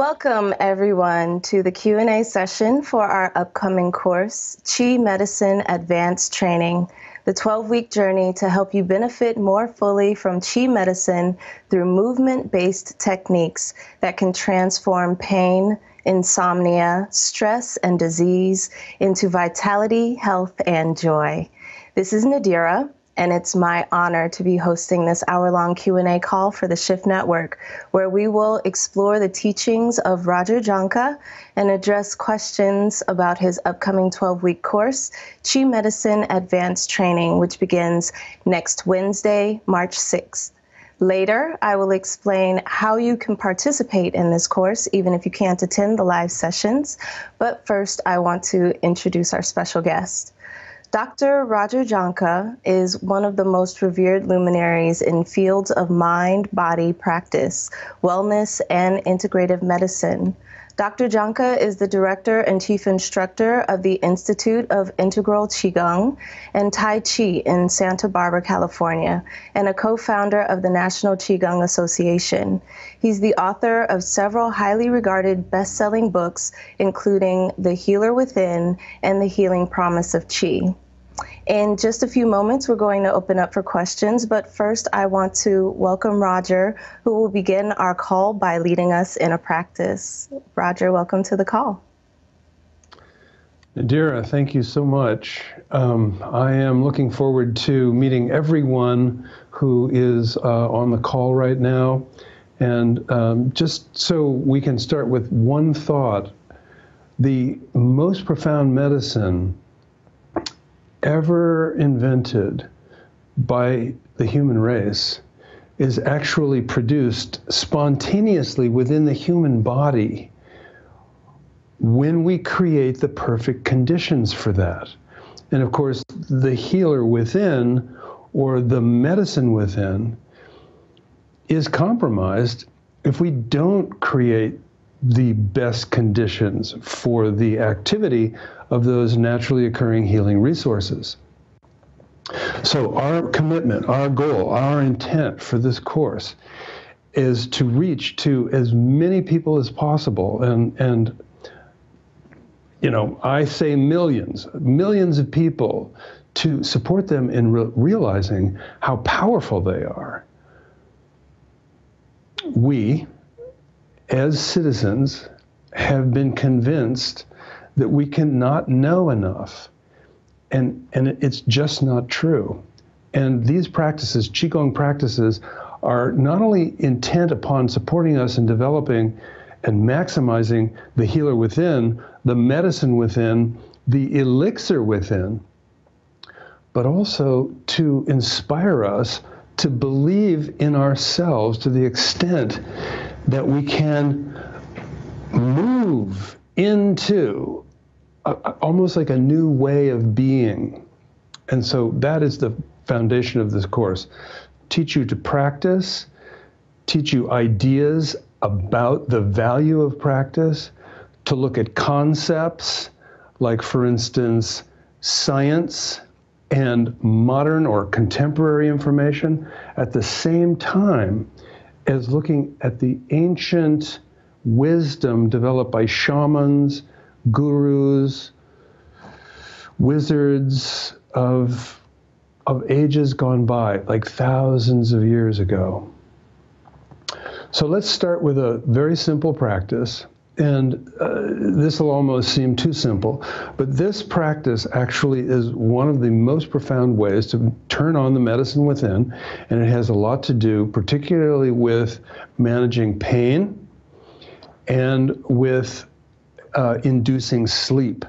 Welcome, everyone, to the Q&A session for our upcoming course, Qi Medicine Advanced Training, the 12-week journey to help you benefit more fully from Qi medicine through movement-based techniques that can transform pain, insomnia, stress, and disease into vitality, health, and joy. This is Nadira, and it's my honor to be hosting this hour-long Q&A call for the Shift Network, where we will explore the teachings of Roger Jahnke and address questions about his upcoming 12-week course, Qi Medicine Advanced Training, which begins next Wednesday, March 6th. Later, I will explain how you can participate in this course, even if you can't attend the live sessions. But first, I want to introduce our special guest. Dr. Roger Jahnke is one of the most revered luminaries in fields of mind-body practice, wellness, and integrative medicine. Dr. Jahnke is the director and chief instructor of the Institute of Integral Qigong and Tai Chi in Santa Barbara, California, and a co-founder of the National Qigong Association. He's the author of several highly regarded best-selling books, including The Healer Within and The Healing Promise of Qi. In just a few moments, we're going to open up for questions, but first I want to welcome Roger, who will begin our call by leading us in a practice. Roger, welcome to the call. Nadira, thank you so much. I am looking forward to meeting everyone who is on the call right now. And just so we can start with one thought, the most profound medicine ever invented by the human race is actually produced spontaneously within the human body when we create the perfect conditions for that. And of course, the healer within, or the medicine within, is compromised if we don't create the best conditions for the activity of those naturally occurring healing resources. So our commitment, our goal, our intent for this course is to reach to as many people as possible. And you know, I say millions of people, to support them in realizing how powerful they are. We, as citizens, have been convinced that we cannot know enough. And it's just not true. And these practices, Qigong practices, are not only intent upon supporting us in developing and maximizing the healer within, the medicine within, the elixir within, but also to inspire us to believe in ourselves to the extent that we can move into almost like a new way of being. And so that is the foundation of this course. Teach you to practice, teach you ideas about the value of practice, to look at concepts like, for instance, science and modern or contemporary information at the same time as looking at the ancient wisdom developed by shamans, gurus, wizards of ages gone by, like thousands of years ago. So let's start with a very simple practice. And this will almost seem too simple, but this practice actually is one of the most profound ways to turn on the medicine within, and it has a lot to do particularly with managing pain and with inducing sleep,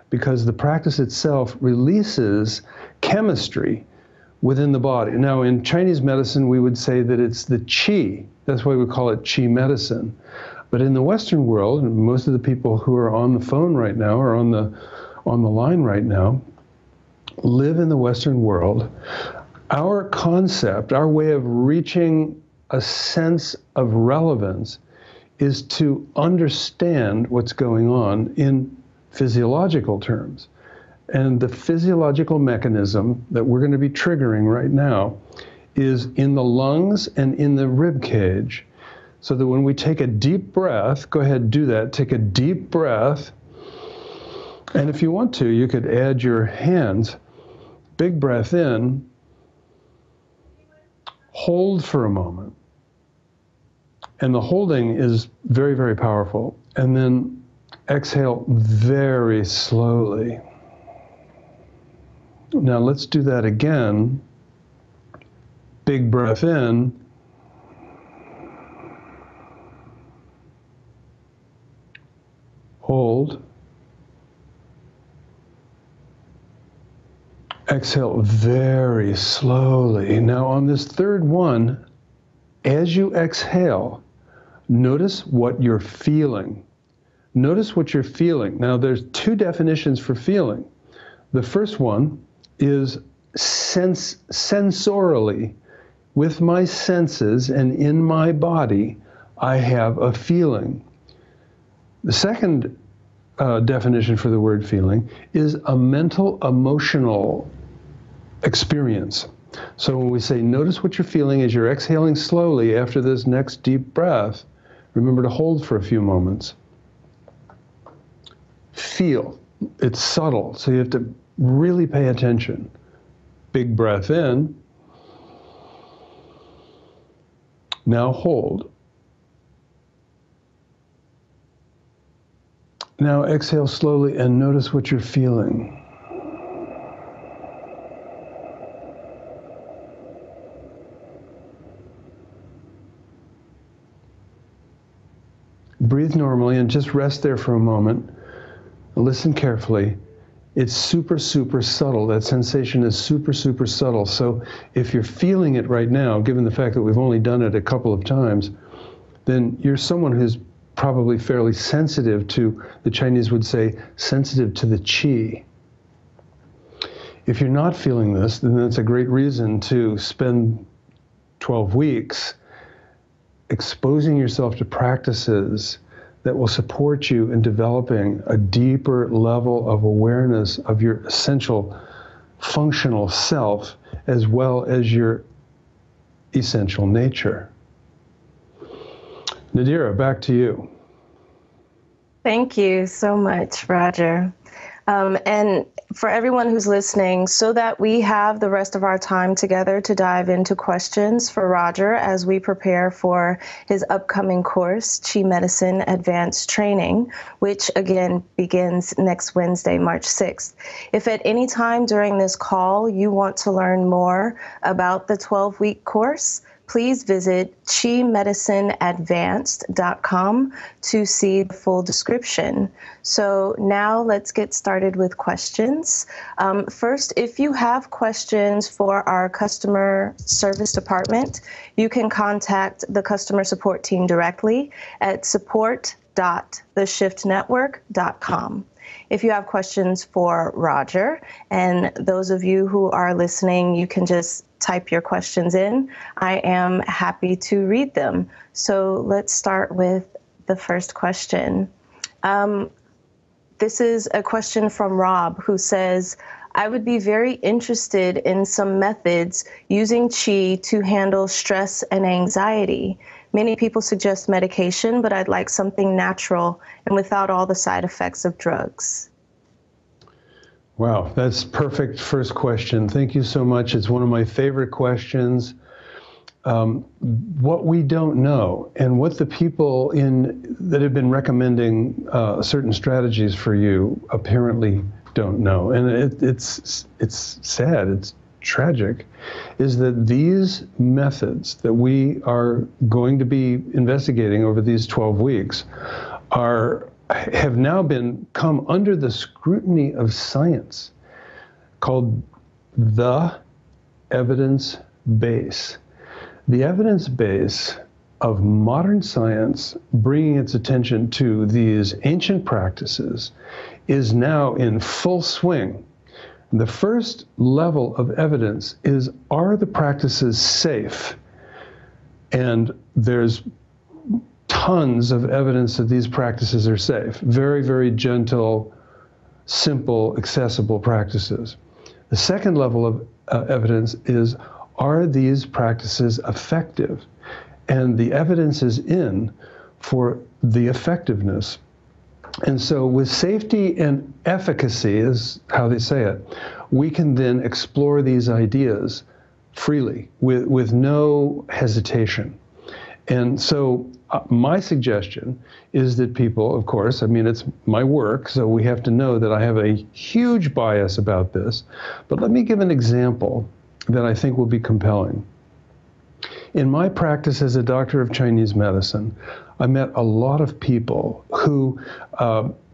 because the practice itself releases chemistry within the body. Now, in Chinese medicine, we would say that it's the qi. That's why we call it qi medicine. But in the Western world, and most of the people who are on the phone right now or on the line right now live in the Western world. Our concept, our way of reaching a sense of relevance is to understand what's going on in physiological terms. And the physiological mechanism that we're going to be triggering right now is in the lungs and in the rib cage. so that when we take a deep breath, go ahead and do that. Take a deep breath. And if you want to, you could add your hands. Big breath in. Hold for a moment. And the holding is very, very powerful. And then exhale very slowly. Now let's do that again. Big breath in. Hold. Exhale very slowly. Now on this third one, as you exhale, notice what you're feeling. Notice what you're feeling. Now there's two definitions for feeling. The first one is sensorily. With my senses and in my body, I have a feeling. The second definition for the word feeling is a mental, emotional experience. So when we say, notice what you're feeling as you're exhaling slowly after this next deep breath, remember to hold for a few moments. Feel. It's subtle, so you have to really pay attention. Big breath in. Now hold. Now exhale slowly and notice what you're feeling. Breathe normally and just rest there for a moment. Listen carefully. It's super, super subtle. That sensation is super, super subtle. So if you're feeling it right now, given the fact that we've only done it a couple of times, then you're someone who's probably fairly sensitive to, the Chinese would say, sensitive to the qi. If you're not feeling this, then that's a great reason to spend 12 weeks exposing yourself to practices that will support you in developing a deeper level of awareness of your essential functional self as well as your essential nature. Nadira, back to you. Thank you so much, Roger. And for everyone who's listening, so that we have the rest of our time together to dive into questions for Roger as we prepare for his upcoming course, Qi Medicine Advanced Training, which again begins next Wednesday, March 6th. If at any time during this call you want to learn more about the 12-week course, please visit qimedicineadvanced.com to see the full description. So now let's get started with questions. First, if you have questions for our customer service department, you can contact the customer support team directly at support.theshiftnetwork.com. If you have questions for Roger, and those of you who are listening, you can just type your questions in. I am happy to read them. So let's start with the first question. This is a question from Rob, who says, I would be very interested in some methods using Qi to handle stress and anxiety. Many people suggest medication, but I'd like something natural and without all the side effects of drugs. Wow, that's perfect first question. Thank you so much. It's one of my favorite questions. What we don't know and what the people that have been recommending certain strategies for you apparently don't know. And it's sad, it's tragic, is that these methods that we are going to be investigating over these 12 weeks have now come under the scrutiny of science, called the evidence base. The evidence base of modern science bringing its attention to these ancient practices is now in full swing. The first level of evidence is, are the practices safe? And there's tons of evidence that these practices are safe. Very, very gentle, simple, accessible practices. The second level of evidence is, are these practices effective? and the evidence is in for the effectiveness. And so with safety and efficacy, is how they say it, we can then explore these ideas freely with no hesitation. And so my suggestion is that people, of course, I mean, it's my work, so we have to know that I have a huge bias about this, but let me give an example that I think will be compelling. In my practice as a doctor of Chinese medicine, I met a lot of people who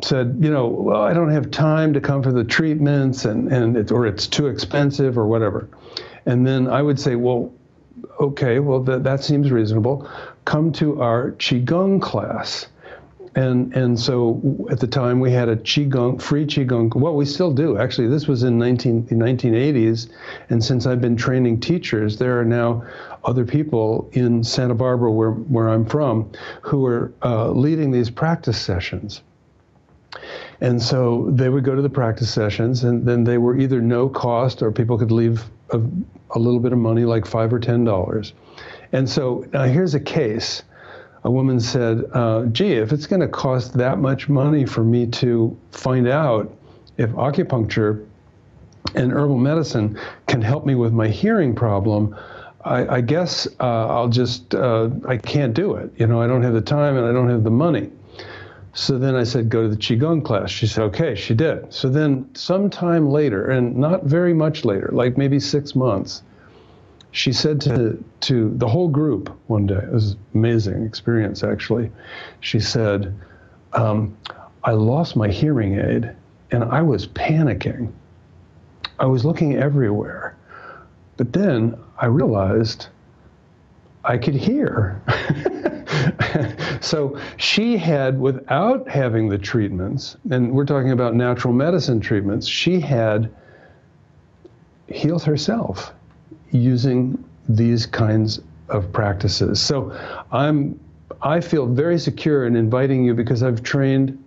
said, you know, well, I don't have time to come for the treatments, or it's too expensive or whatever. And then I would say, well, okay, well, that seems reasonable. Come to our Qigong class. And so at the time we had a free Qigong, well, we still do. Actually, this was in the 1980s. And since I've been training teachers, there are now other people in Santa Barbara, where I'm from, who are leading these practice sessions. And so they would go to the practice sessions, and then they were either no cost, or people could leave a little bit of money, like $5 or $10. And so now here's a case. A woman said, gee, if it's going to cost that much money for me to find out if acupuncture and herbal medicine can help me with my hearing problem, I guess I'll just, I can't do it. You know, I don't have the time and I don't have the money. So then I said, go to the Qigong class. She said, okay, she did. So then sometime later, and not very much later, like maybe 6 months, she said to the whole group one day, it was an amazing experience actually, she said, I lost my hearing aid and I was panicking. I was looking everywhere. But then I realized I could hear. So she had, without having the treatments, and we're talking about natural medicine treatments, she had healed herself using these kinds of practices. So I feel very secure in inviting you, because I've trained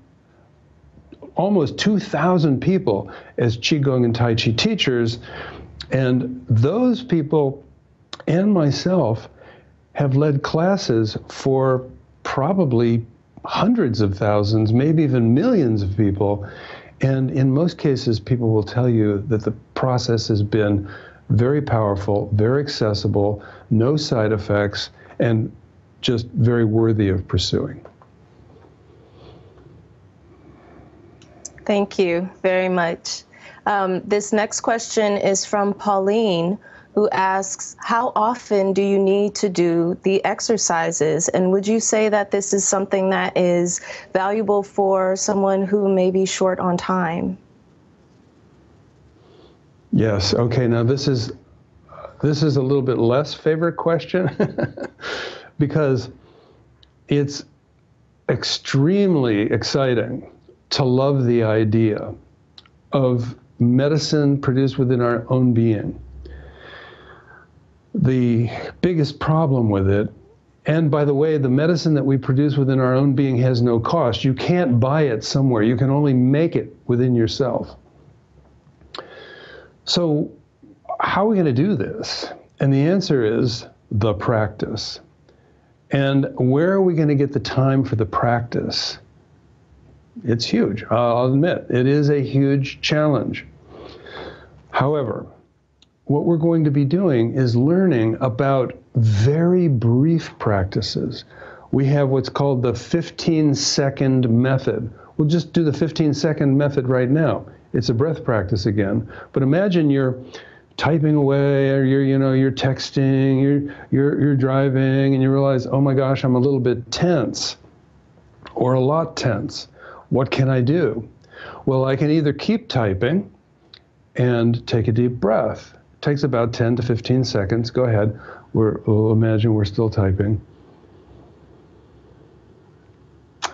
almost 2,000 people as Qigong and Tai Chi teachers, and those people and myself have led classes for probably hundreds of thousands, maybe even millions of people. And in most cases, people will tell you that the process has been very powerful, very accessible, no side effects, and just very worthy of pursuing. Thank you very much. This next question is from Pauline, who asks, how often do you need to do the exercises? And would you say that this is something that is valuable for someone who may be short on time? Yes. Okay. Now this is a little bit less favorite question because it's extremely exciting to love the idea of medicine produced within our own being. The biggest problem with it, and by the way, the medicine that we produce within our own being has no cost. You can't buy it somewhere. You can only make it within yourself. So how are we going to do this? And the answer is the practice. And where are we going to get the time for the practice? It's huge. I'll admit, it is a huge challenge. However, what we're going to be doing is learning about very brief practices. We have what's called the 15-second method. We'll just do the 15-second method right now. It's a breath practice again. But imagine you're typing away, or you're texting, you're driving, and you realize, oh my gosh, I'm a little bit tense, or a lot tense. What can I do? Well, I can either keep typing and take a deep breath. It takes about 10 to 15 seconds. Go ahead. We'll imagine we're still typing.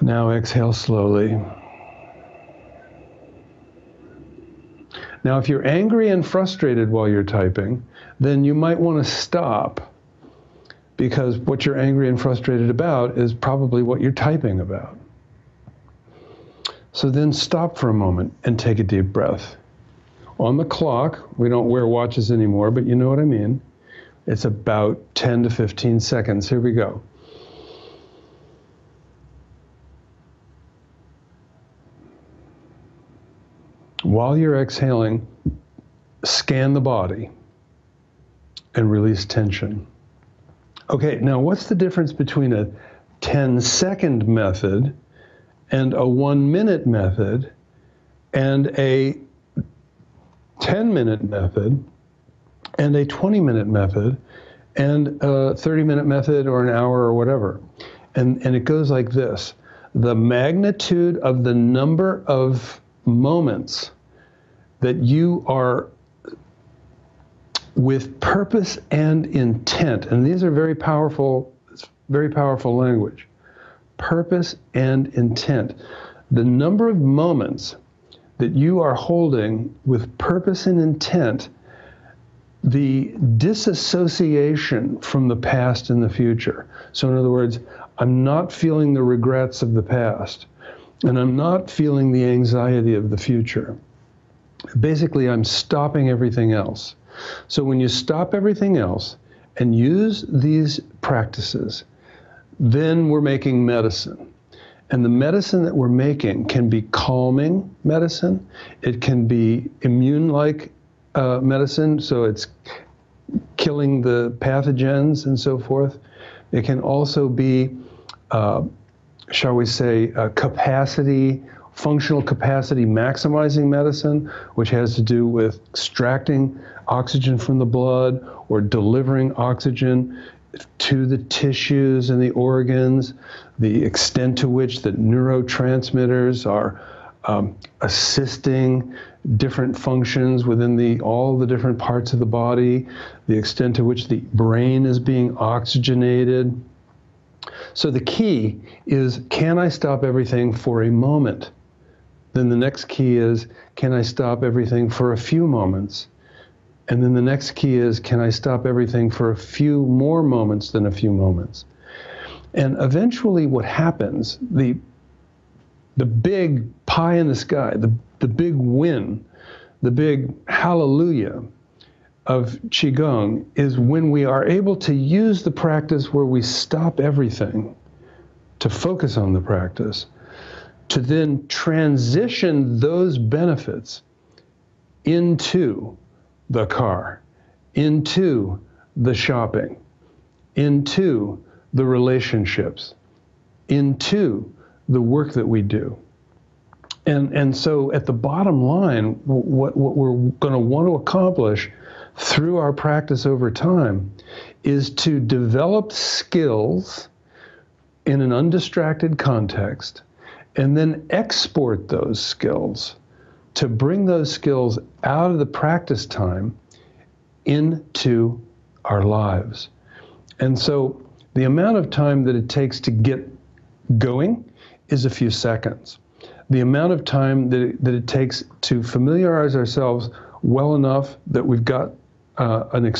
Now exhale slowly. Now, if you're angry and frustrated while you're typing, then you might want to stop, because what you're angry and frustrated about is probably what you're typing about. So then stop for a moment and take a deep breath. On the clock, we don't wear watches anymore, but you know what I mean. It's about 10 to 15 seconds. Here we go. While you're exhaling, scan the body and release tension. Okay, now what's the difference between a 10-second method and a 1-minute method and a 10-minute method and a 20-minute method and a 30-minute method or an hour or whatever? And it goes like this. The magnitude of the number of moments that you are with purpose and intent, and these are very powerful language. Purpose and intent. The number of moments that you are holding with purpose and intent, the disassociation from the past and the future. So in other words, I'm not feeling the regrets of the past, and I'm not feeling the anxiety of the future. Basically, I'm stopping everything else. So when you stop everything else and use these practices, then we're making medicine. And the medicine that we're making can be calming medicine. It can be immune-like medicine, so it's killing the pathogens and so forth. It can also be, shall we say, functional capacity maximizing medicine, which has to do with extracting oxygen from the blood or delivering oxygen to the tissues and the organs, the extent to which the neurotransmitters are assisting different functions within all the different parts of the body, the extent to which the brain is being oxygenated. So the key is, can I stop everything for a moment? Then the next key is, can I stop everything for a few moments? And then the next key is, can I stop everything for a few more moments than a few moments? And eventually what happens, the big pie in the sky, the big win, the big hallelujah of Qigong is when we are able to use the practice where we stop everything to focus on the practice, to then transition those benefits into the car, into the shopping, into the relationships, into the work that we do. And so at the bottom line, what we're going to want to accomplish through our practice over time is to develop skills in an undistracted context, and then export those skills, to bring those skills out of the practice time into our lives. And so the amount of time that it takes to get going is a few seconds. The amount of time that it takes to familiarize ourselves well enough that we've got an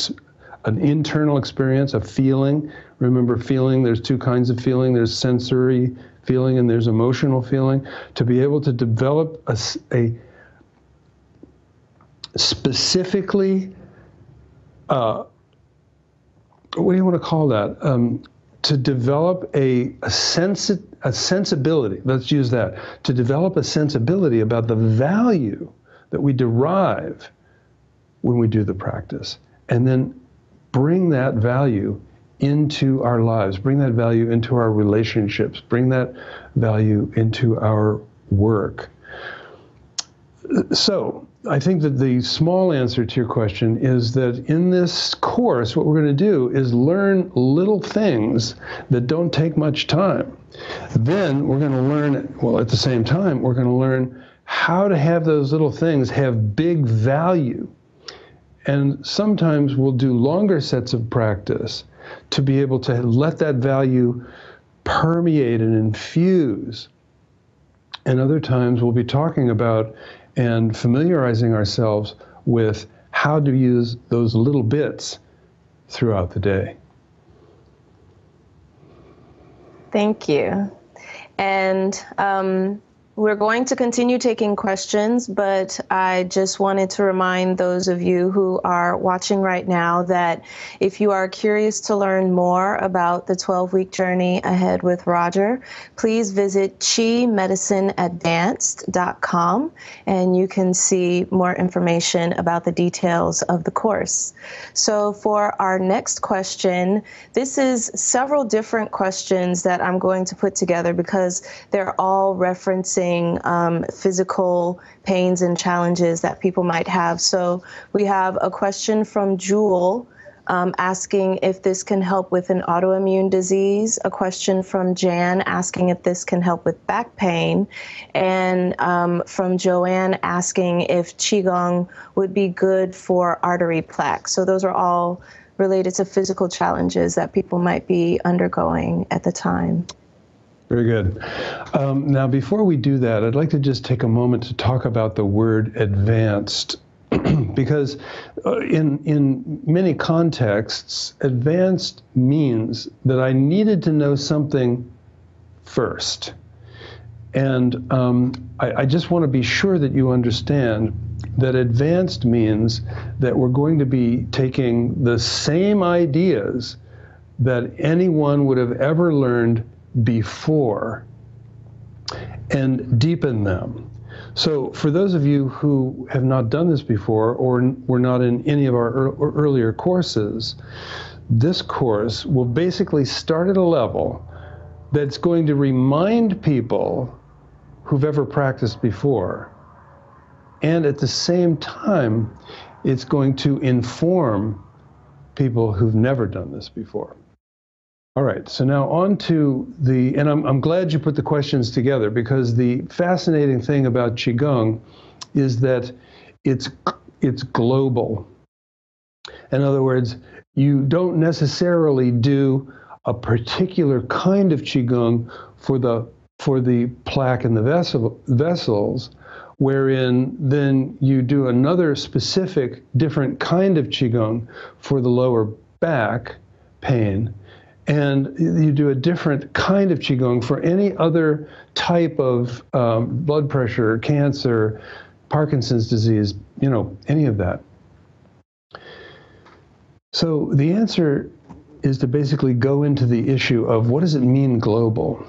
internal experience, a feeling. Remember, feeling, there's two kinds of feeling. There's sensory feeling and there's emotional feeling. To be able to develop a specifically, what do you want to call that? To develop a sensibility, let's use that, to develop a sensibility about the value that we derive when we do the practice, and then bring that value into our lives, bring that value into our relationships, bring that value into our work. So I think that the small answer to your question is that in this course, what we're going to do is learn little things that don't take much time. Then we're going to learn, well, at the same time, we're going to learn how to have those little things have big value. And sometimes we'll do longer sets of practice to be able to let that value permeate and infuse. And other times we'll be talking about and familiarizing ourselves with how to use those little bits throughout the day. Thank you. And We're going to continue taking questions, but I just wanted to remind those of you who are watching right now that if you are curious to learn more about the 12-week journey ahead with Roger, please visit qimedicineadvanced.com and you can see more information about the details of the course. So for our next question, this is several different questions that I'm going to put together because they're all referencing physical pains and challenges that people might have. So we have a question from Jewel asking if this can help with an autoimmune disease, a question from Jan asking if this can help with back pain, and from Joanne asking if Qigong would be good for artery plaque. So those are all related to physical challenges that people might be undergoing at the time. Very good. Now, before we do that, I'd like to just take a moment to talk about the word advanced, because in many contexts, advanced means that I needed to know something first. And I just want to be sure that you understand that advanced means that we're going to be taking the same ideas that anyone would have ever learned before and deepen them. So for those of you who have not done this before or were not in any of our earlier courses, this course will basically start at a level that's going to remind people who've ever practiced before, and at the same time it's going to inform people who've never done this before. All right, so now on to and I'm glad you put the questions together, because the fascinating thing about Qigong is that it's global. In other words, you don't necessarily do a particular kind of Qigong for the plaque in the vessels, wherein then you do another specific different kind of Qigong for the lower back pain. And you do a different kind of Qigong for any other type of blood pressure, cancer, Parkinson's disease, any of that. So the answer is to basically go into the issue of what does it mean global?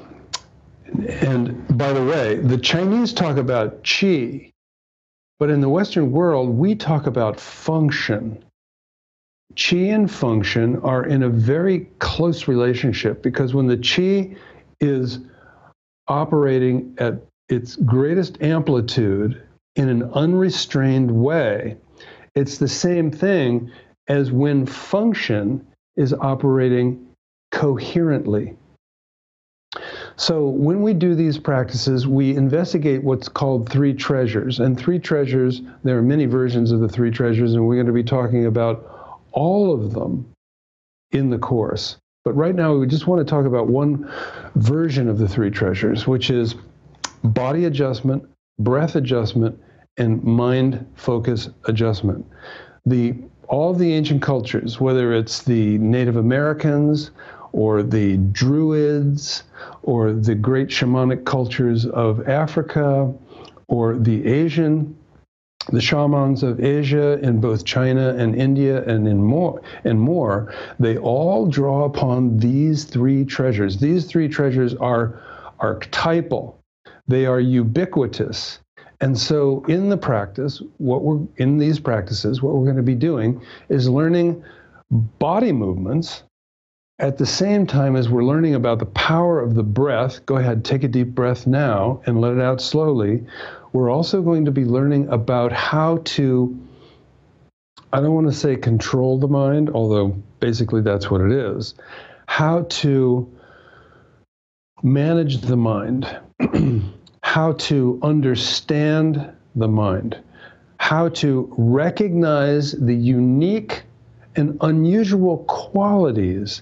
And by the way, the Chinese talk about qi, but in the Western world, we talk about function. Qi and function are in a very close relationship, because when the qi is operating at its greatest amplitude in an unrestrained way, it's the same thing as when function is operating coherently. So when we do these practices, we investigate what's called three treasures. And three treasures, there are many versions of the three treasures, and we're going to be talking about all of them in the course. But right now, we just want to talk about one version of the three treasures, which is body adjustment, breath adjustment, and mind focus adjustment. All the ancient cultures, whether it's the Native Americans or the Druids or the great shamanic cultures of Africa or the shamans of Asia in both China and India and more, they all draw upon these three treasures. These three treasures are archetypal. They are ubiquitous. And so in the practice, in these practices, what we're going to be doing is learning body movements at the same time as we're learning about the power of the breath. Go ahead, take a deep breath now and let it out slowly. We're also going to be learning about how to, I don't want to say control the mind, although basically that's what it is, how to manage the mind, how to understand the mind, how to recognize the unique and unusual qualities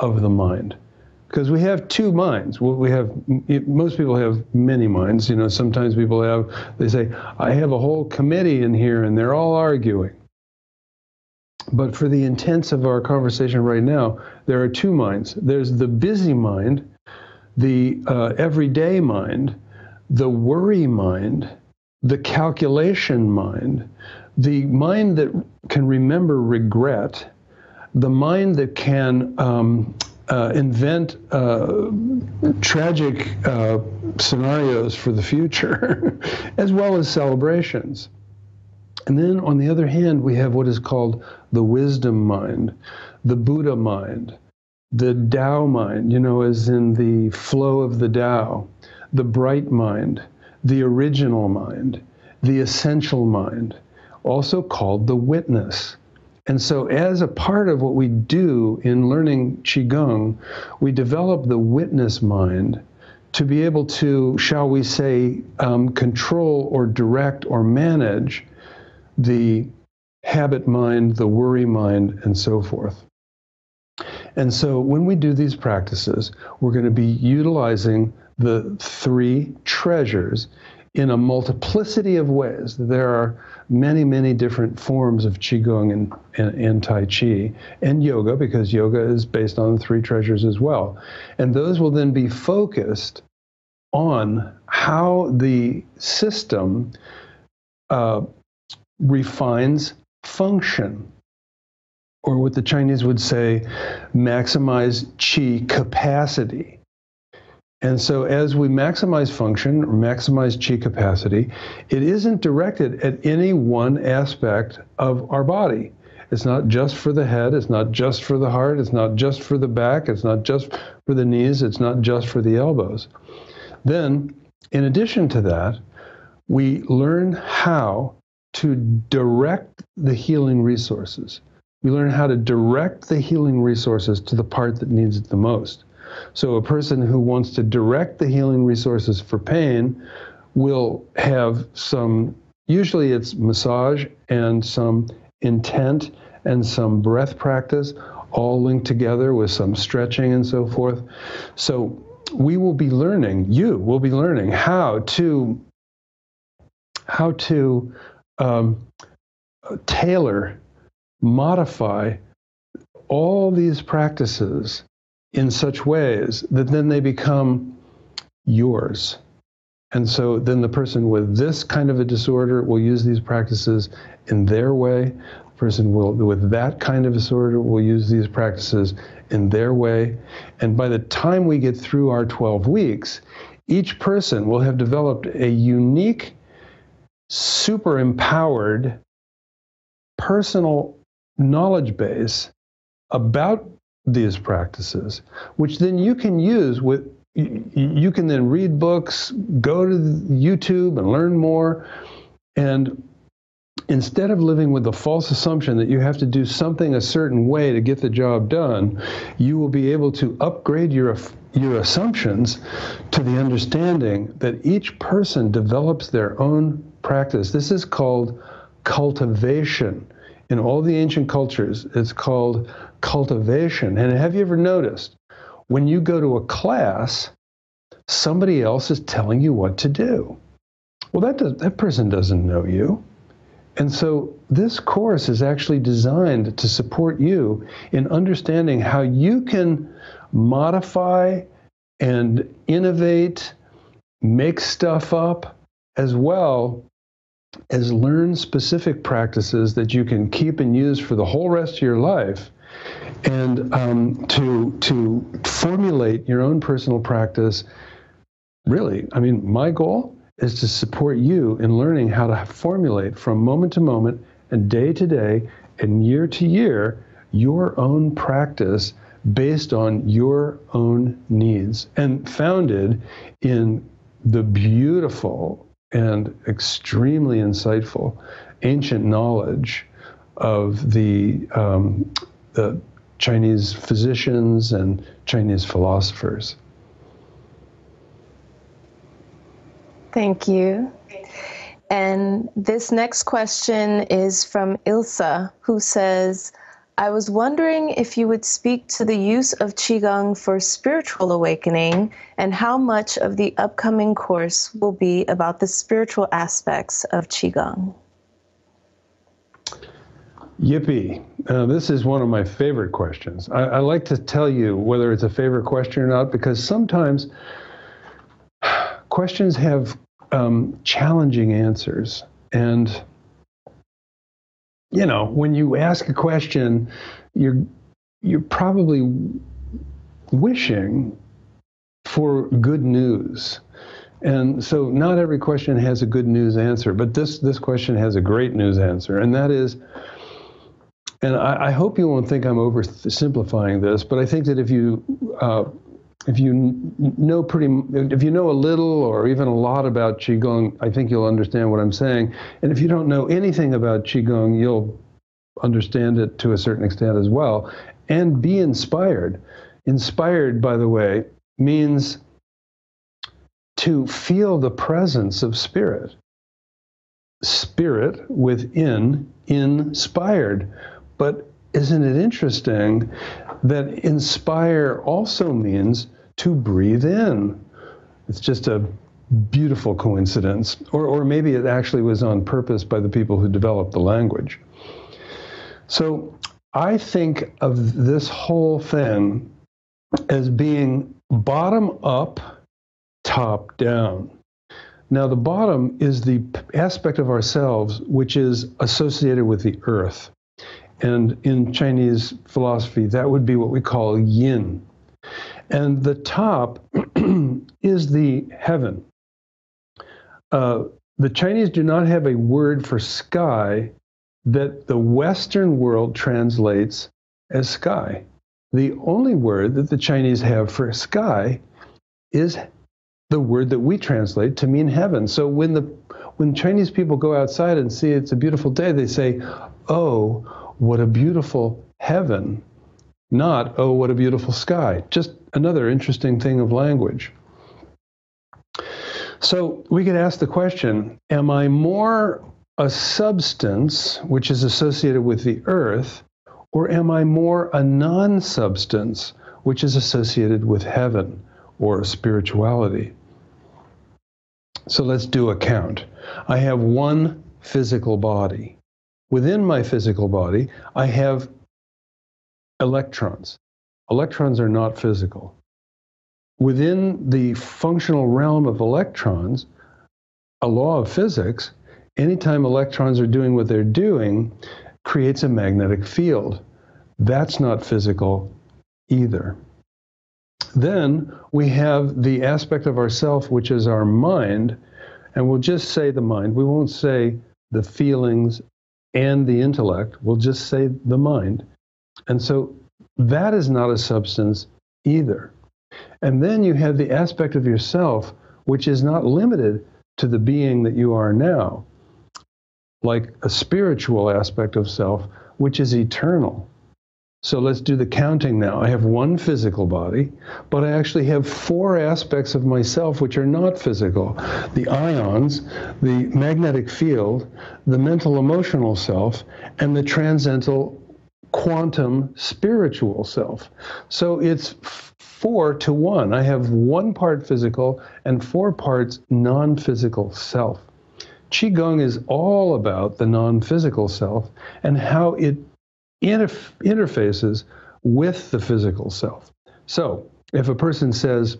of the mind. Because we have two minds. Most people have many minds. Sometimes people they say, I have a whole committee in here and they're all arguing. But for the intents of our conversation right now, there are two minds. There's the busy mind, the everyday mind, the worry mind, the calculation mind, the mind that can remember regret, the mind that can invent tragic scenarios for the future, as well as celebrations. And then on the other hand, we have what is called the wisdom mind, the Buddha mind, the Tao mind, as in the flow of the Tao, the bright mind, the original mind, the essential mind, also called the witness. And so as a part of what we do in learning Qigong, we develop the witness mind to be able to, shall we say, control or direct or manage the habit mind, the worry mind, and so forth. And so when we do these practices, we're going to be utilizing the three treasures in a multiplicity of ways. There are many, many different forms of Qigong and Tai Chi and yoga, because yoga is based on the three treasures as well. And those will then be focused on how the system refines function, or what the Chinese would say, maximize Qi capacity. And so as we maximize function or maximize Qi capacity, it isn't directed at any one aspect of our body. It's not just for the head, it's not just for the heart, it's not just for the back, it's not just for the knees, it's not just for the elbows. Then, in addition to that, we learn how to direct the healing resources. We learn how to direct the healing resources to the part that needs it the most. So a person who wants to direct the healing resources for pain will have some, usually it's massage and some intent and some breath practice, all linked together with some stretching and so forth. So we will be learning, you will be learning how to tailor, modify all these practices in such ways that then they become yours. And so then the person with this kind of a disorder will use these practices in their way. The person with that kind of disorder will use these practices in their way. And by the time we get through our 12 weeks, each person will have developed a unique, super empowered personal knowledge base about these practices, which then you can use with, you can then read books, go to YouTube and learn more. And instead of living with the false assumption that you have to do something a certain way to get the job done, you will be able to upgrade your assumptions to the understanding that each person develops their own practice. This is called cultivation. In all the ancient cultures, it's called cultivation. And have you ever noticed, when you go to a class, somebody else is telling you what to do? Well, that person doesn't know you. And so this course is actually designed to support you in understanding how you can modify and innovate, make stuff up, as well as learn specific practices that you can keep and use for the whole rest of your life, and to formulate your own personal practice. Really, I mean, my goal is to support you in learning how to formulate from moment to moment and day to day and year to year your own practice based on your own needs and founded in the beautiful and extremely insightful ancient knowledge of the Chinese physicians and Chinese philosophers. Thank you. And this next question is from Ilsa, who says, I was wondering if you would speak to the use of Qigong for spiritual awakening and how much of the upcoming course will be about the spiritual aspects of Qigong. Yippee. This is one of my favorite questions. I like to tell you whether it's a favorite question or not, because sometimes questions have challenging answers. And, you know, when you ask a question, you're probably wishing for good news. And so not every question has a good news answer, but this question has a great news answer. And that is, and I hope you won't think I'm oversimplifying this, but I think that if you know a little or even a lot about Qigong, I think you'll understand what I'm saying. And if you don't know anything about Qigong, you'll understand it to a certain extent as well. And be inspired. Inspired, by the way, means to feel the presence of spirit. Spirit within, inspired. But isn't it interesting that inspire also means to breathe in? It's just a beautiful coincidence. Or maybe it actually was on purpose by the people who developed the language. So I think of this whole thing as being bottom up, top down. Now, the bottom is the aspect of ourselves which is associated with the earth. And in Chinese philosophy, that would be what we call yin. And the top is the heaven. The Chinese do not have a word for sky that the Western world translates as sky. The only word that the Chinese have for sky is the word that we translate to mean heaven. So when Chinese people go outside and see it's a beautiful day, they say, "Oh, what a beautiful heaven," not, "Oh, what a beautiful sky." Just another interesting thing of language. So we could ask the question, am I more a substance which is associated with the earth, or am I more a non-substance which is associated with heaven or spirituality? So let's do a count. I have one physical body. Within my physical body, I have electrons. Electrons are not physical. Within the functional realm of electrons, a law of physics, anytime electrons are doing what they're doing, creates a magnetic field. That's not physical either. Then we have the aspect of ourself, which is our mind, and we'll just say the mind. We won't say the feelings and the intellect. We'll just say the mind. And so that is not a substance either. And then you have the aspect of yourself, which is not limited to the being that you are now, like a spiritual aspect of self, which is eternal. So let's do the counting now. I have one physical body, but I actually have four aspects of myself which are not physical. The ions, the magnetic field, the mental emotional self, and the transcendental quantum spiritual self. So it's 4-to-1. I have one part physical and 4 parts non-physical self. Qigong is all about the non-physical self and how it interfaces with the physical self. So if a person says,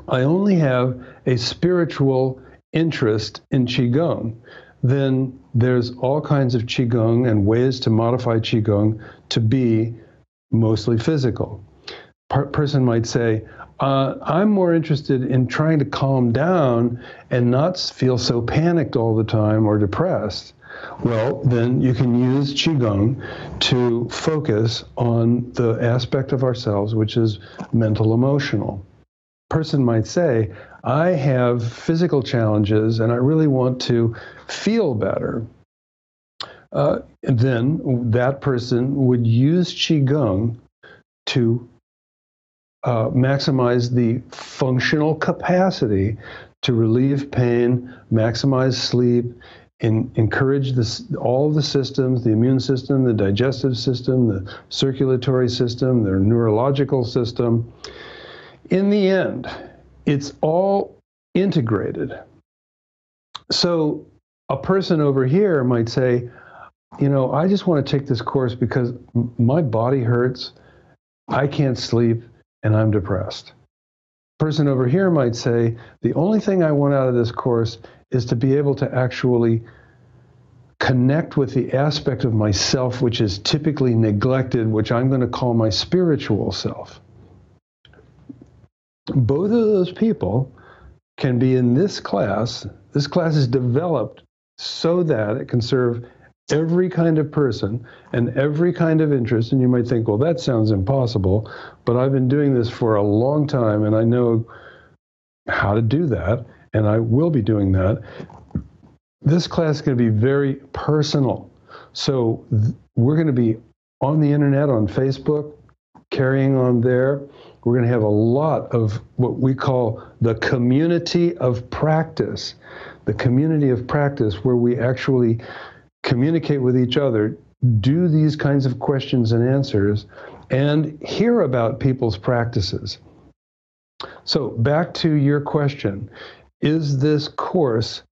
I only have a spiritual interest in Qigong, then there's all kinds of Qigong and ways to modify Qigong to be mostly physical. Person might say, I'm more interested in trying to calm down and not feel so panicked all the time or depressed. Well, then you can use Qigong to focus on the aspect of ourselves, which is mental emotional. Person might say, I have physical challenges and I really want to feel better. Then that person would use Qigong to maximize the functional capacity to relieve pain, maximize sleep, encourage all the systems, the immune system, the digestive system, the circulatory system, the neurological system. In the end, it's all integrated. So a person over here might say, you know, I just want to take this course because my body hurts, I can't sleep, and I'm depressed. person over here might say, the only thing I want out of this course is to be able to actually connect with the aspect of myself which is typically neglected, which I'm going to call my spiritual self. Both of those people can be in this class. This class is developed so that it can serve every kind of person and every kind of interest. And you might think, well, that sounds impossible, but I've been doing this for a long time and I know how to do that, and I will be doing that. This class is going to be very personal. So we're going to be on the internet, on Facebook, carrying on there. We're going to have a lot of what we call the community of practice. The community of practice where we actually communicate with each other, do these kinds of questions and answers, and hear about people's practices. So back to your question, is this course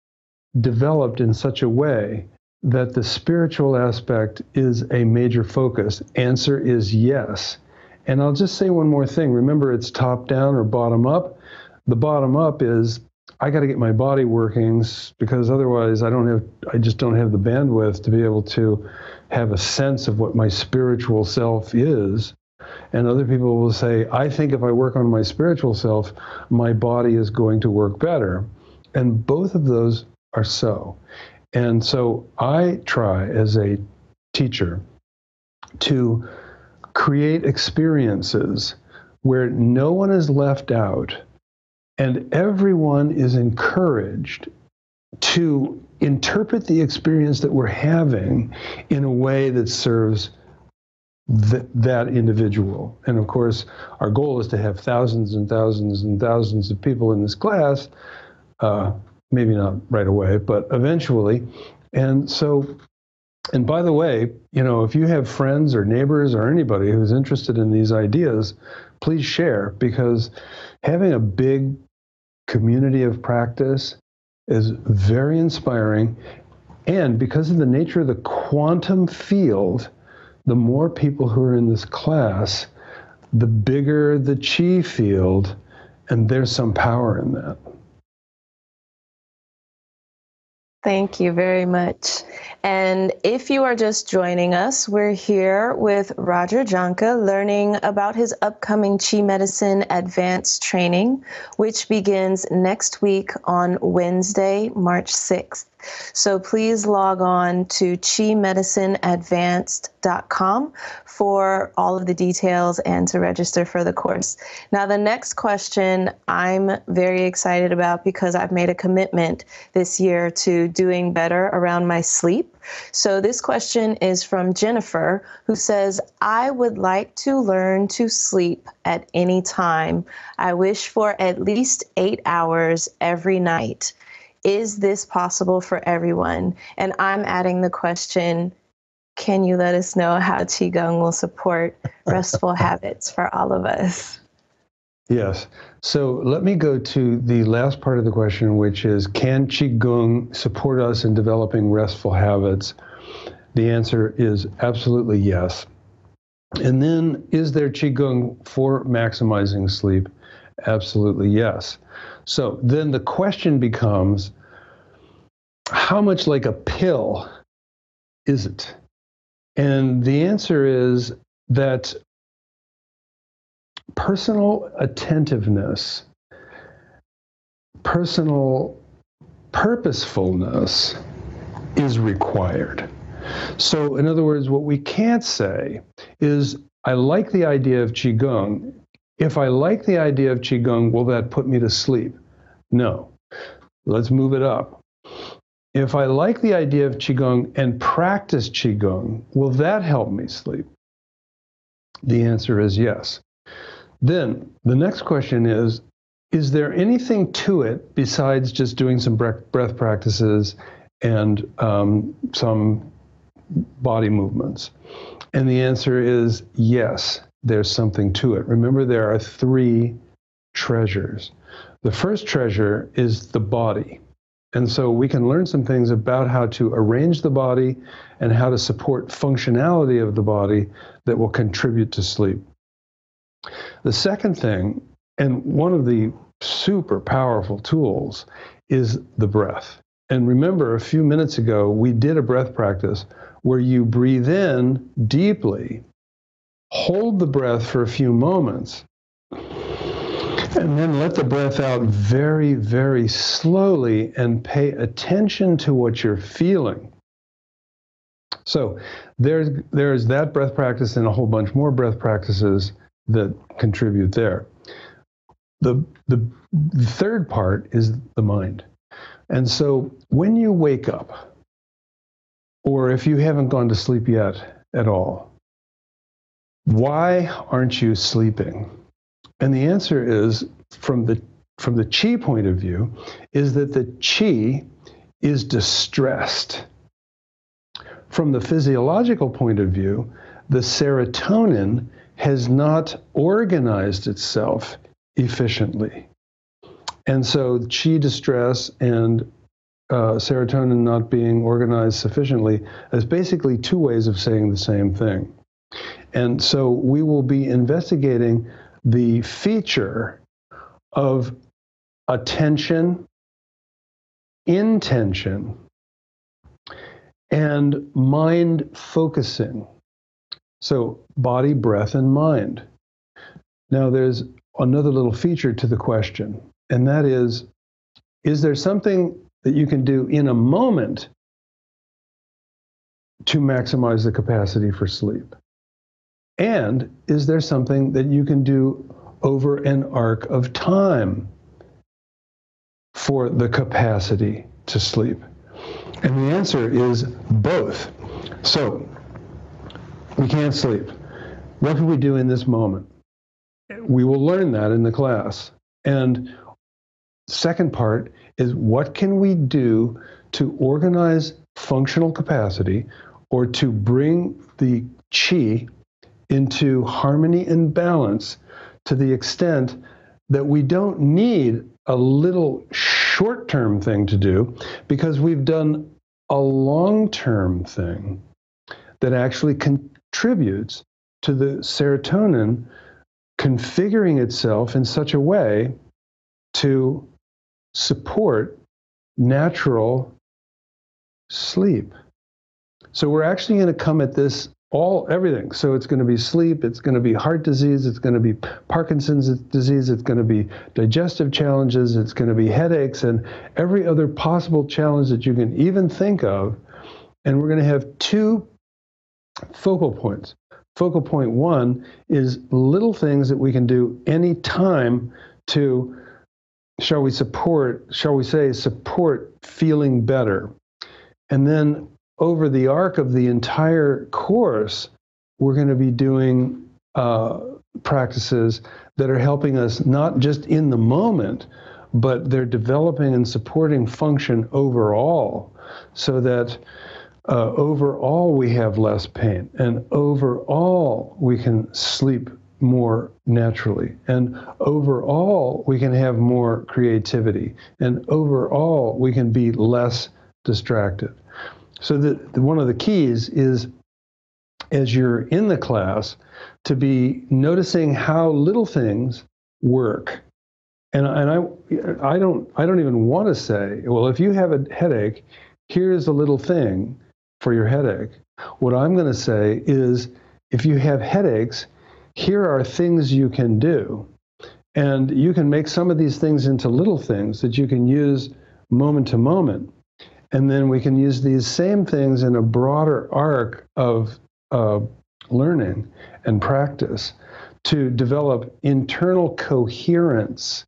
developed in such a way that the spiritual aspect is a major focus? Answer is yes. And I'll just say one more thing. Remember, it's top down or bottom up. The bottom up is, I got to get my body working because otherwise I just don't have the bandwidth to be able to have a sense of what my spiritual self is. And other people will say, I think if I work on my spiritual self, my body is going to work better. And both of those are so. And so I try as a teacher to create experiences where no one is left out and everyone is encouraged to interpret the experience that we're having in a way that serves that individual. And of course, our goal is to have thousands and thousands and thousands of people in this class, maybe not right away, but eventually. And so, and by the way, you know, if you have friends or neighbors or anybody who's interested in these ideas, please share, because having a big community of practice is very inspiring. And because of the nature of the quantum field, the more people who are in this class, the bigger the chi field, and there's some power in that. Thank you very much. And if you are just joining us, we're here with Roger Jahnke learning about his upcoming Chi Medicine Advanced Training, which begins next week on Wednesday, March 6th. So please log on to chimedicineadvanced.com for all of the details and to register for the course. Now, the next question I'm very excited about because I've made a commitment this year to doing better around my sleep. So this question is from Jennifer, who says, I would like to learn to sleep at any time. I wish for at least 8 hours every night. Is this possible for everyone? And I'm adding the question, can you let us know how Qigong will support restful habits for all of us? Yes. So let me go to the last part of the question, which is, can Qigong support us in developing restful habits? The answer is absolutely yes. And then, is there Qigong for maximizing sleep? Absolutely yes. So then the question becomes, how much like a pill is it? And the answer is that personal attentiveness, personal purposefulness is required. So in other words, what we can't say is, I like the idea of Qigong. If I like the idea of Qigong, will that put me to sleep? No. Let's move it up. If I like the idea of Qigong and practice Qigong, will that help me sleep? The answer is yes. Then the next question is there anything to it besides just doing some breath practices and some body movements? And the answer is yes, there's something to it. Remember, there are 3 treasures. The first treasure is the body. And so we can learn some things about how to arrange the body and how to support functionality of the body that will contribute to sleep. The second thing And one of the super powerful tools is the breath. And remember, a few minutes ago, we did a breath practice where you breathe in deeply, hold the breath for a few moments, and then let the breath out very, very slowly and pay attention to what you're feeling. So there's that breath practice and a whole bunch more breath practices that contribute there. The third part is the mind. And so when you wake up, or if you haven't gone to sleep yet at all, why aren't you sleeping? And the answer is, from the Qi point of view, is that the Qi is distressed. From the physiological point of view, the serotonin has not organized itself efficiently. And so Qi distress and serotonin not being organized sufficiently is basically two ways of saying the same thing. And so we will be investigating the feature of attention, intention, and mind focusing. So body, breath, and mind. Now there's another little feature to the question, and that is there something that you can do in a moment to maximize the capacity for sleep? And is there something that you can do over an arc of time for the capacity to sleep? And the answer is both. So we can't sleep. What can we do in this moment? We will learn that in the class. And second part is, what can we do to organize functional capacity, or to bring the Qi into harmony and balance to the extent that we don't need a little short-term thing to do, because we've done a long-term thing that actually contributes to the serotonin configuring itself in such a way to support natural sleep. So we're actually going to come at this everything. So it's going to be sleep, it's going to be heart disease, it's going to be Parkinson's disease, it's going to be digestive challenges, it's going to be headaches, and every other possible challenge that you can even think of. And we're going to have two focal points. Focal point one is little things that we can do any time to, shall we say, support feeling better. And then over the arc of the entire course, we're going to be doing practices that are helping us not just in the moment, but they're developing and supporting function overall, so that overall we have less pain, and overall we can sleep more naturally, and overall we can have more creativity, and overall we can be less distracted. So one of the keys is, as you're in the class, to be noticing how little things work. And I don't even want to say, well, if you have a headache, here's a little thing for your headache. What I'm going to say is, if you have headaches, here are things you can do. And you can make some of these things into little things that you can use moment to moment. And then we can use these same things in a broader arc of learning and practice to develop internal coherence,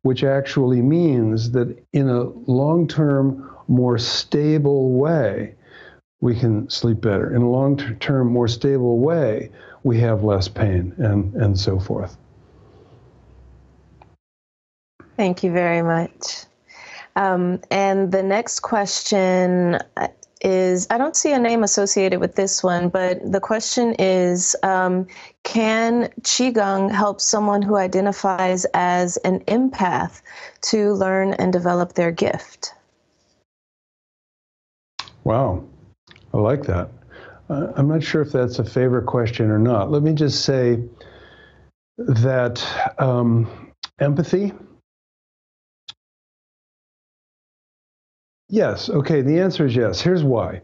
which actually means that in a long-term, more stable way, we can sleep better. In a long-term, more stable way, we have less pain, and so forth. Thank you very much. And the next question is, I don't see a name associated with this one, but the question is, can Qigong help someone who identifies as an empath to learn and develop their gift? Wow, I like that. I'm not sure if that's a favorite question or not. Let me just say that empathy? Yes. Okay, the answer is yes. Here's why.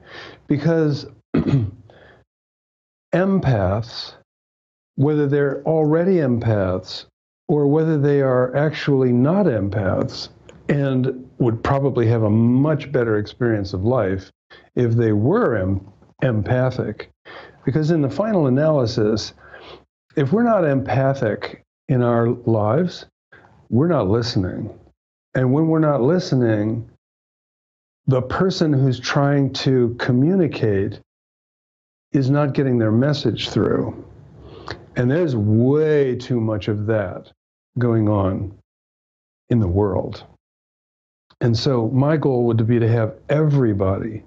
Because empaths, whether they're already empaths or whether they are actually not empaths and would probably have a much better experience of life if they were empathic. Because in the final analysis, if we're not empathic in our lives, we're not listening. And when we're not listening, the person who's trying to communicate is not getting their message through. And there's way too much of that going on in the world. And so my goal would be to have everybody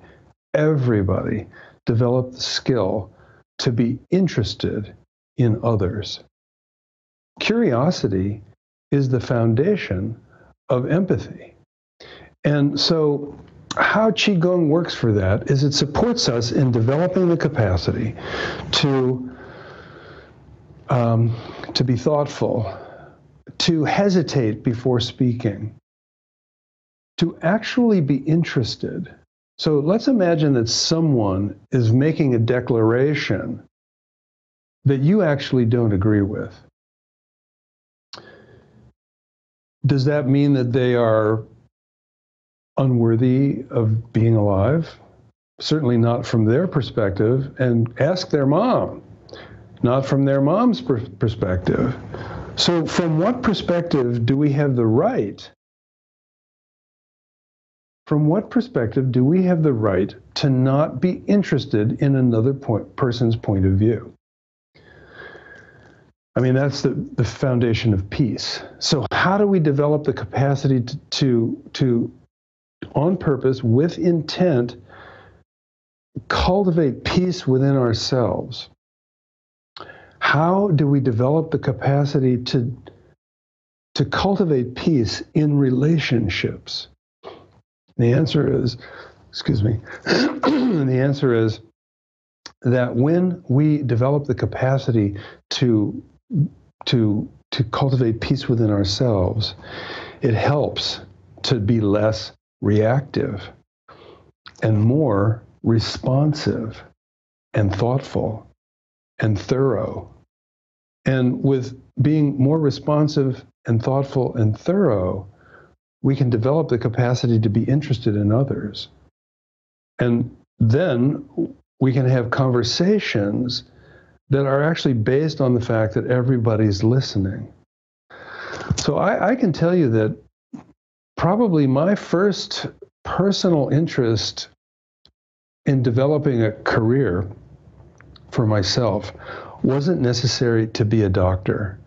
develop the skill to be interested in others. Curiosity is the foundation of empathy. And so how Qigong works for that is it supports us in developing the capacity to be thoughtful, to hesitate before speaking, to actually be interested. So let's imagine that someone is making a declaration that you actually don't agree with. Does that mean that they are unworthy of being alive? Certainly not from their perspective, and ask their mom, not from their mom's perspective. So from what perspective do we have the right? From what perspective do we have the right to not be interested in another person's point of view? I mean, that's the foundation of peace. So how do we develop the capacity to on purpose, with intent, cultivate peace within ourselves? How do we develop the capacity to cultivate peace in relationships? The answer is, the answer is that when we develop the capacity to cultivate peace within ourselves, it helps to be less reactive and more responsive and thoughtful and thorough. And with being more responsive and thoughtful and thorough, we can develop the capacity to be interested in others. And then we can have conversations that are actually based on the fact that everybody's listening. So I can tell you that probably my first personal interest in developing a career for myself wasn't necessary to be a doctor.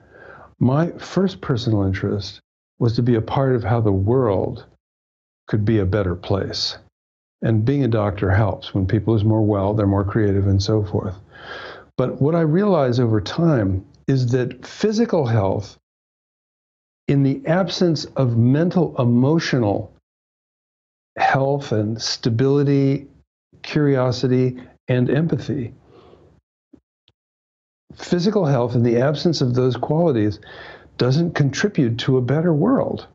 My first personal interest was to be a part of how the world could be a better place. And being a doctor helps. When people are more well, they're more creative and so forth. But what I realized over time is that physical health, in the absence of mental, emotional health and stability, curiosity, and empathy, physical health in the absence of those qualities doesn't contribute to a better world.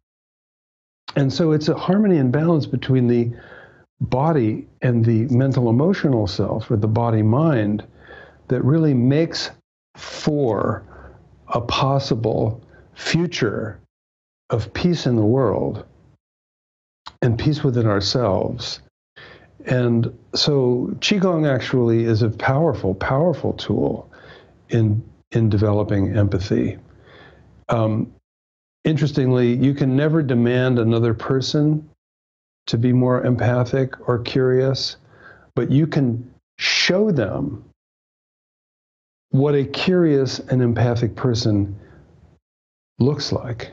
And so it's a harmony and balance between the body and the mental emotional self, or the body mind, that really makes for a possible future of peace in the world and peace within ourselves. And so Qigong actually is a powerful, powerful tool in developing empathy. Interestingly, you can never demand another person to be more empathic or curious, but you can show them what a curious and empathic person looks like.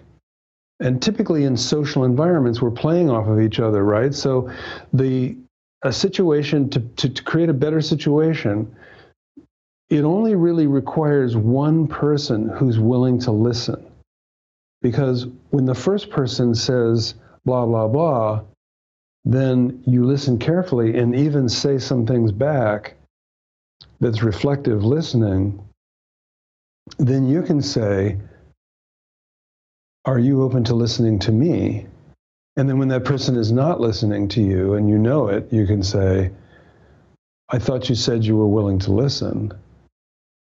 And typically in social environments, we're playing off of each other, right? So a situation, to create a better situation, it only really requires one person who's willing to listen. Because when the first person says blah, blah, blah, then you listen carefully and even say some things back that's reflective listening. Then you can say, are you open to listening to me? And then when that person is not listening to you and you know it, you can say, I thought you said you were willing to listen.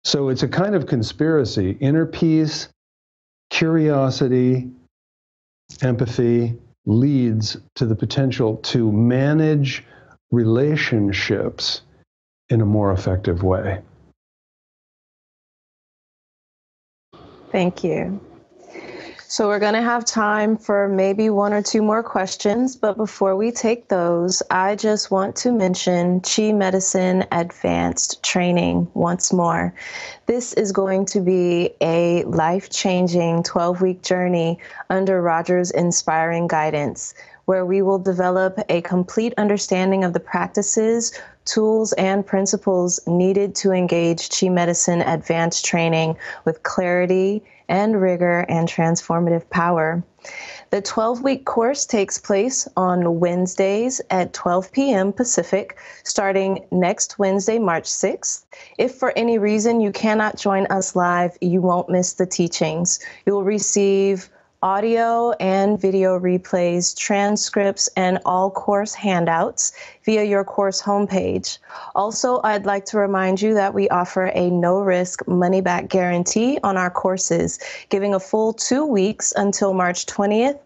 So it's a kind of conspiracy. Inner peace, curiosity, empathy leads to the potential to manage relationships in a more effective way. Thank you. So we're going to have time for maybe one or two more questions, but before we take those, I just want to mention Qi Medicine Advanced Training once more. This is going to be a life-changing 12-week journey under Roger's inspiring guidance, where we will develop a complete understanding of the practices, tools, and principles needed to engage Qi Medicine Advanced Training with clarity and rigor and transformative power. The 12-week course takes place on Wednesdays at 12 p.m. Pacific, starting next Wednesday, March 6th. If for any reason you cannot join us live, you won't miss the teachings. You'll receive audio and video replays, transcripts, and all course handouts via your course homepage. Also, I'd like to remind you that we offer a no-risk money-back guarantee on our courses, giving a full 2 weeks until March 20th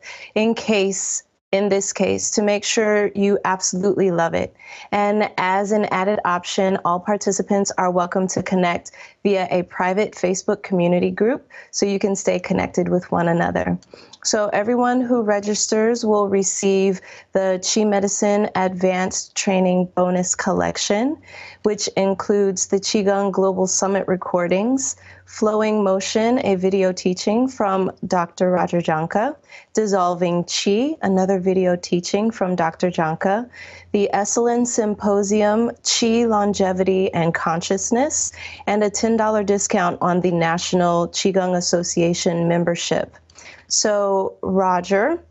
in this case, to make sure you absolutely love it. And as an added option, all participants are welcome to connect via a private Facebook community group so you can stay connected with one another. So everyone who registers will receive the Qi Medicine Advanced Training Bonus Collection, which includes the Qigong Global Summit recordings, Flowing Motion, a video teaching from Dr. Roger Jahnke, Dissolving Qi, another video teaching from Dr. Jahnke, the Esalen Symposium, Qi, Longevity, and Consciousness, and a $10 discount on the National Qigong Association membership. So, Roger,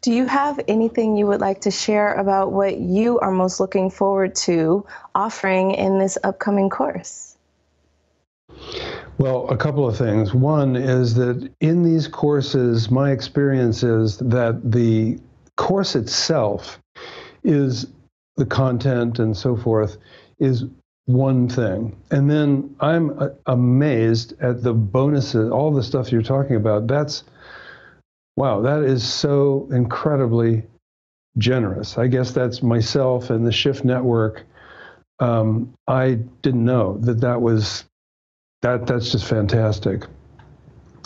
do you have anything you would like to share about what you are most looking forward to offering in this upcoming course? Well, a couple of things. One is that in these courses, my experience is that the course itself is the content and so forth is one thing. And then I'm amazed at the bonuses, all the stuff you're talking about. Wow, that is so incredibly generous. I guess that's myself and the Shift Network. I didn't know that's just fantastic.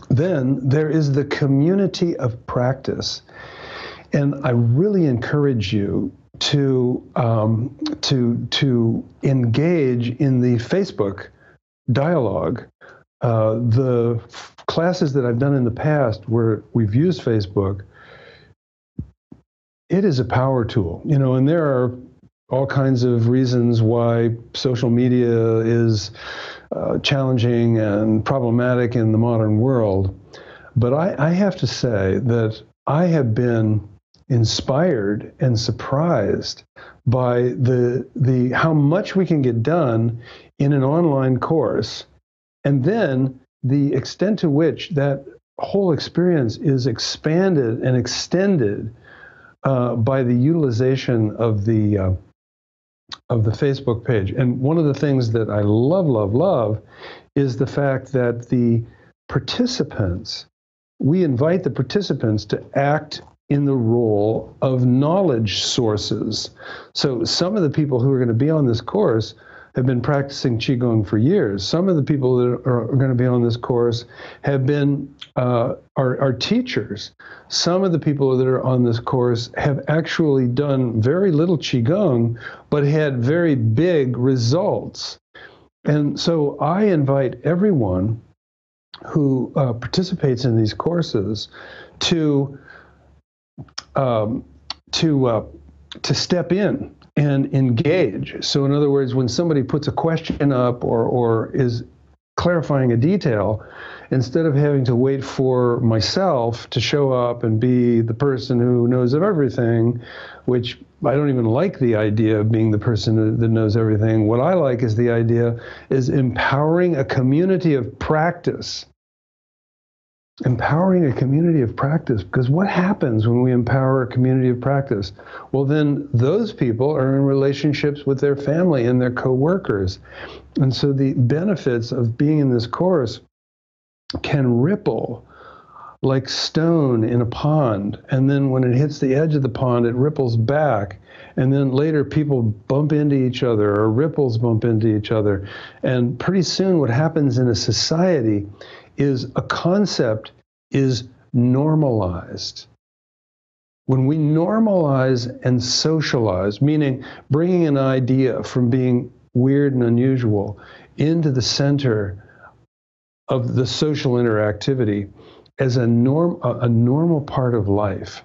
Then there is the community of practice. And I really encourage you to engage in the Facebook dialogue. The classes that I've done in the past where we've used Facebook, it is a power tool, and there are all kinds of reasons why social media is challenging and problematic in the modern world. But I have to say that I have been inspired and surprised by the how much we can get done in an online course, and then the extent to which that whole experience is expanded and extended by the utilization of the Facebook page. And one of the things that I love is the fact that we invite the participants to act in the role of knowledge sources. So some of the people who are going to be on this course have been practicing Qigong for years. Some of the people that are going to be on this course have been are teachers. Some of the people that are on this course have actually done very little Qigong, but had very big results. And so I invite everyone who participates in these courses to step in and engage. So in other words, when somebody puts a question up or is clarifying a detail, instead of having to wait for myself to show up and be the person who knows of everything, which I don't even like the idea of being the person that knows everything. What I like is the idea is empowering a community of practice empowering a community of practice, because what happens when we empower a community of practice? Well, then those people are in relationships with their family and their co-workers. And so the benefits of being in this course can ripple like stone in a pond. And then when it hits the edge of the pond, it ripples back. And then later people bump into each other, or ripples bump into each other. And pretty soon what happens in a society is a concept is normalized. When we normalize and socialize, meaning bringing an idea from being weird and unusual into the center of the social interactivity as a normal part of life,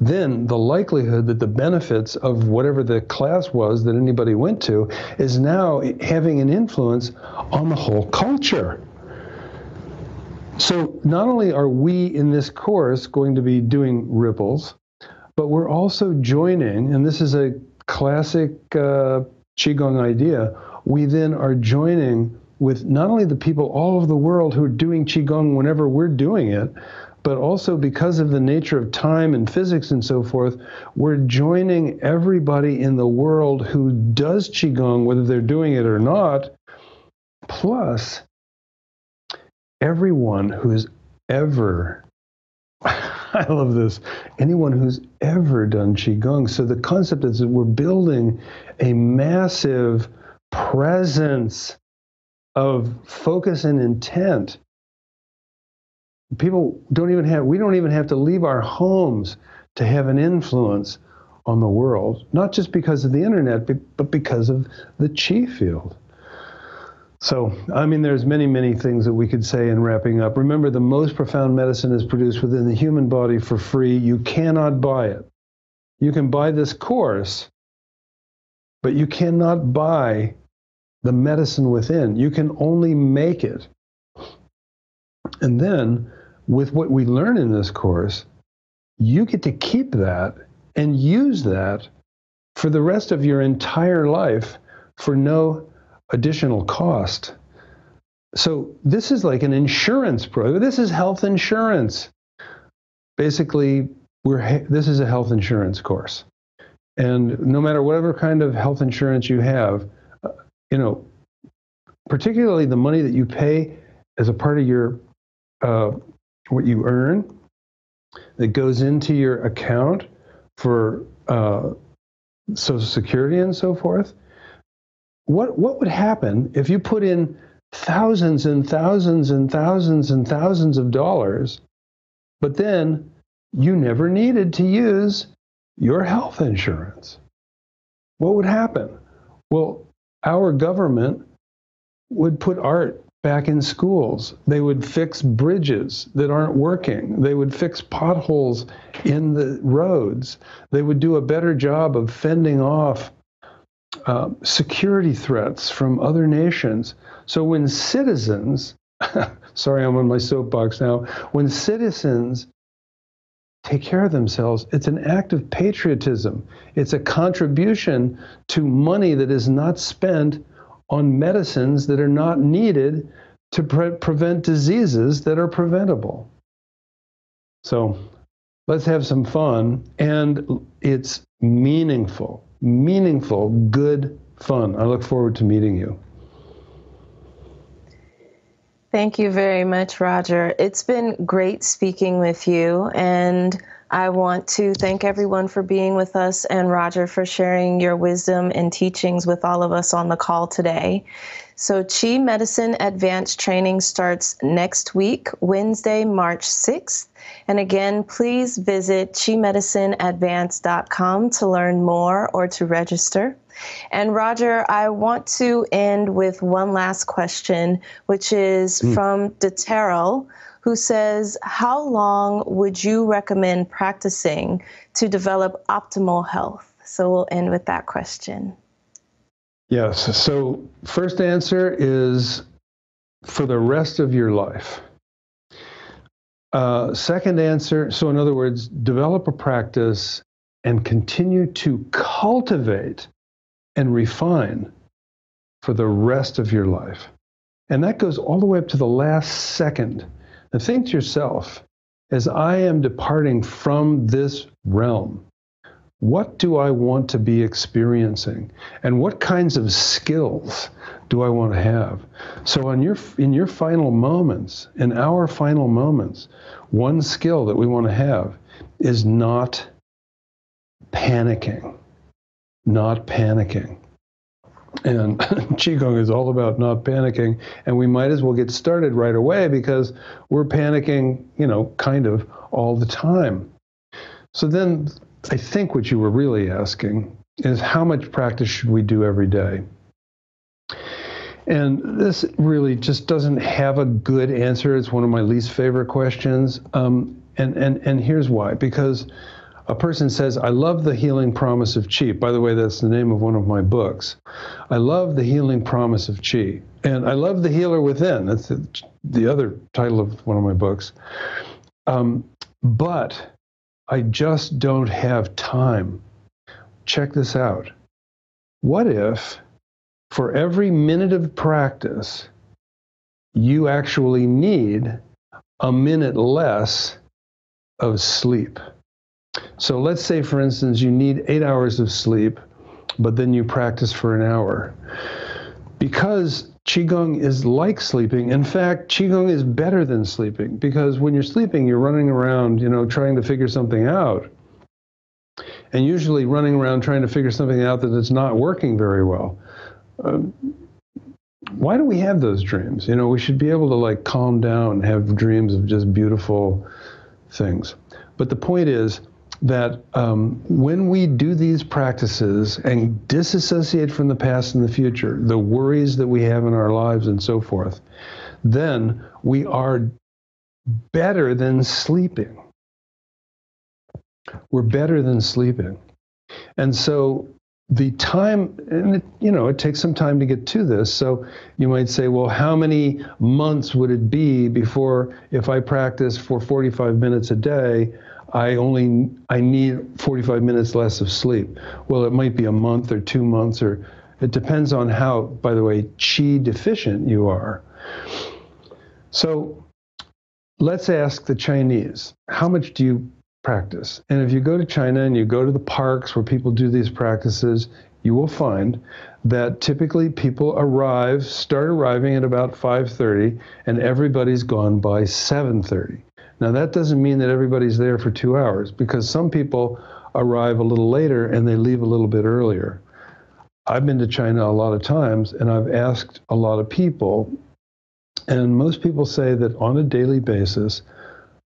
then the likelihood that the benefits of whatever the class was that anybody went to is now having an influence on the whole culture. So not only are we in this course going to be doing ripples, but we're also joining, and this is a classic Qigong idea, we then are joining with not only the people all over the world who are doing Qigong whenever we're doing it, but also because of the nature of time and physics and so forth, we're joining everybody in the world who does Qigong, whether they're doing it or not, plus everyone who's ever, I love this, anyone who's ever done Qigong. So the concept is that we're building a massive presence of focus and intent. People don't even have, we don't even have to leave our homes to have an influence on the world, not just because of the internet, but because of the Qi field. So, I mean, there's many, many things that we could say in wrapping up. Remember, the most profound medicine is produced within the human body for free. You cannot buy it. You can buy this course, but you cannot buy the medicine within. You can only make it. And then, with what we learn in this course, you get to keep that and use that for the rest of your entire life for no additional cost. So this is like an insurance program. This is health insurance. Basically, this is a health insurance course. And no matter whatever kind of health insurance you have, particularly the money that you pay as a part of your what you earn that goes into your account for Social Security and so forth. What would happen if you put in thousands and thousands and thousands and thousands of dollars, but then you never needed to use your health insurance? What would happen? Well, our government would put art back in schools. They would fix bridges that aren't working. They would fix potholes in the roads. They would do a better job of fending off security threats from other nations. So when citizens, sorry, I'm on my soapbox now, when citizens take care of themselves, it's an act of patriotism. It's a contribution to money that is not spent on medicines that are not needed to prevent diseases that are preventable. So let's have some fun, and it's meaningful, good fun. I look forward to meeting you. Thank you very much, Roger. It's been great speaking with you, and I want to thank everyone for being with us, and Roger for sharing your wisdom and teachings with all of us on the call today. So Qi Medicine Advanced Training starts next week, Wednesday, March 6th. And again, please visit qimedicineadvance.com to learn more or to register. And Roger, I want to end with one last question, which is from DeTerrell, who says, how long would you recommend practicing to develop optimal health? So we'll end with that question. Yes. So first answer is for the rest of your life. Second answer, so in other words, develop a practice and continue to cultivate and refine for the rest of your life. And that goes all the way up to the last second And think to yourself, as I am departing from this realm, what do I want to be experiencing? And what kinds of skills do I want to have? So in your final moments, in our final moments, one skill that we want to have is not panicking. Not panicking. And Qigong is all about not panicking, and we might as well get started right away because we're panicking, kind of all the time. So then I think what you were really asking is how much practice should we do every day? And this really just doesn't have a good answer. It's one of my least favorite questions. And here's why. Because a person says, I love the healing promise of Qi. By the way, that's the name of one of my books. I love the healing promise of Qi. And I love the healer within. That's the other title of one of my books. But I just don't have time. Check this out. What if for every minute of practice, you actually need a minute less of sleep? So let's say, for instance, you need 8 hours of sleep, but then you practice for an hour. Because Qigong is like sleeping. In fact, Qigong is better than sleeping, because when you're sleeping, you're running around, trying to figure something out. And usually running around trying to figure something out that it's not working very well. Why do we have those dreams? We should be able to calm down and have dreams of just beautiful things. But the point is that when we do these practices and disassociate from the past and the future, the worries that we have in our lives and so forth, then we are better than sleeping. We're better than sleeping. And so the time, and it takes some time to get to this. So you might say, well, how many months would it be before, if I practice for 45 minutes a day, I need 45 minutes less of sleep? Well, it might be a month or 2 months, or it depends on how, by the way, Qi deficient you are. So let's ask the Chinese, how much do you practice? And if you go to China and you go to the parks where people do these practices, you will find that typically people start arriving at about 5:30, and everybody's gone by 7:30. Now that doesn't mean that everybody's there for 2 hours, because some people arrive a little later and they leave a little bit earlier. I've been to China a lot of times, and I've asked a lot of people, and most people say that on a daily basis,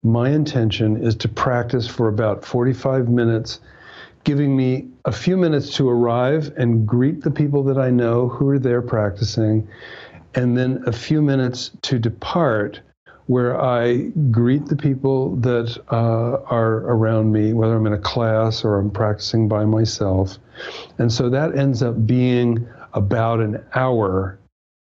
my intention is to practice for about 45 minutes, giving me a few minutes to arrive and greet the people that I know who are there practicing, and then a few minutes to depart, where I greet the people that are around me, whether I'm in a class or I'm practicing by myself. And so that ends up being about an hour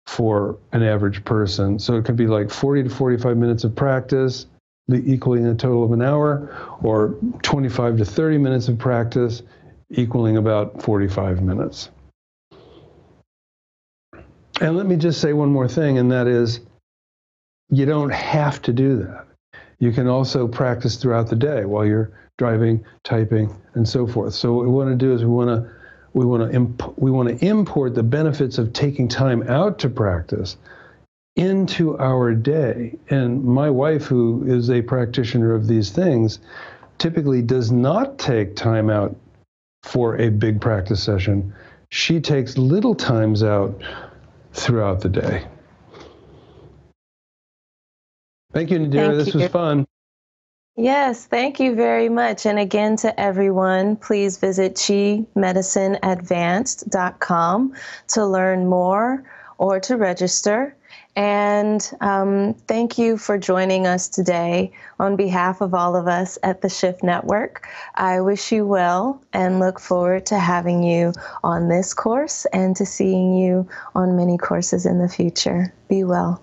for an average person. So it could be like 40 to 45 minutes of practice, equaling a total of an hour, or 25 to 30 minutes of practice, equaling about 45 minutes. And let me just say one more thing, and that is, you don't have to do that. You can also practice throughout the day while you're driving, typing, and so forth. So what we want to do is we want to import the benefits of taking time out to practice into our day. And my wife, who is a practitioner of these things, typically does not take time out for a big practice session. She takes little times out throughout the day. Thank you, Nadira. This was fun. Yes, thank you very much. And again, to everyone, please visit qimedicineadvanced.com to learn more or to register. And thank you for joining us today. On behalf of all of us at the Shift Network, I wish you well and look forward to having you on this course and to seeing you on many courses in the future. Be well.